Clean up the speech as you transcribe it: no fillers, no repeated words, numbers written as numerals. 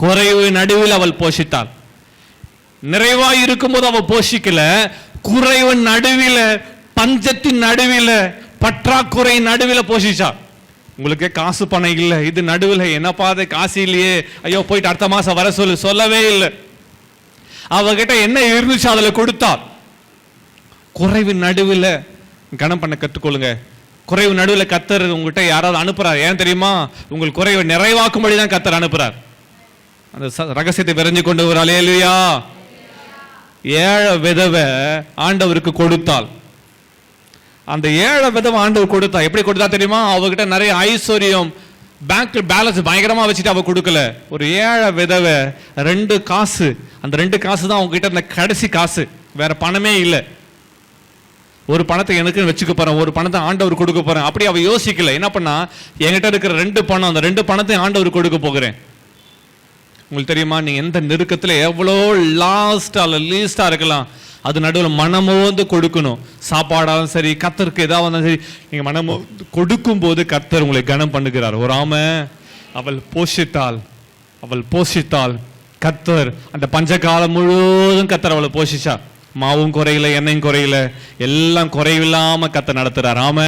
குறைவு நடுவில் அவள் போஷித்தாள். நிறைவாய் இருக்கும்போது அவள் போஷிக்கல, குறைவு நடுவில், பஞ்சத்தின் நடுவில், பற்றாக்குறை நடுவில் போஷிச்சா. உங்களுக்கு காசு பணம் இல்லை, இது நடுவில் என்னப்பா அது காசு இல்லையே, ஐயோ போயிட்டு அடுத்த மாசம் வர சொல்லவே இல்லை. அவகிட்ட என்ன இருந்துச்சு அதில் கொடுத்தா. குறைவு நடுவில் கனம் பண்ண கற்றுக்கொள்ளுங்க. குறைவு நடுவில் கத்தர் உங்ககிட்ட யாராவது அனுப்புறார், ஏன் தெரியுமா? உங்கள் குறைவை நிறைவாக்கும்படி தான் கத்தர் அனுப்புறார். அந்த ரகசியத்தை விரைஞ்சு கொண்டு வர. அல்லேலூயா. ஏழை விதவை ஆண்டவருக்கு கொடுத்தாள். அந்த ஏழை விதவை ஆண்டவர் கொடுத்தா. எப்படி கொடுத்தா தெரியுமா? அவகிட்ட நிறைய ஐஸ்வர்யம், பேங்க் பேலன்ஸ் பயங்கரமா வச்சுட்டு அவ கொடுக்கல. ஒரு ஏழை விதவை 2 காசு, அந்த 2 காசு தான் அவங்க கிட்ட இருந்த கடைசி காசு, வேற பணமே இல்லை. ஒரு பணத்தை எனக்கு வச்சுக்க போறேன், ஒரு பணத்தை ஆண்டவர் கொடுக்க போறேன், அப்படி அவ யோசிக்கல. என்ன பண்ணா, என்கிட்ட இருக்கிற 2 பணம், அந்த 2 பணத்தை ஆண்டவர் கொடுக்க போகிறேன். உங்களுக்கு தெரியுமா, நீங்க எந்த நெருக்கத்துல எவ்வளோ லாஸ்டா லீஸ்டா இருக்கலாம், அது நடுவில் மனமோந்து கொடுக்கணும். சாப்பாடாலும் சரி, கத்தருக்கு ஏதாவது வந்தாலும் சரி, நீங்க மனமோ கொடுக்கும் போது கத்தர் உங்களை கனம் பண்ணுகிறார். ஒரு ஆமை அவள் போஷித்தாள். கத்தர் அந்த பஞ்சகாலம் முழுவதும் கத்தர் அவளை போஷிச்சா. மாவும் குறையில, எண்ணெயும் குறையில, எல்லாம் குறைவில்லாம கத்தர் நடத்துறார். ஆமை.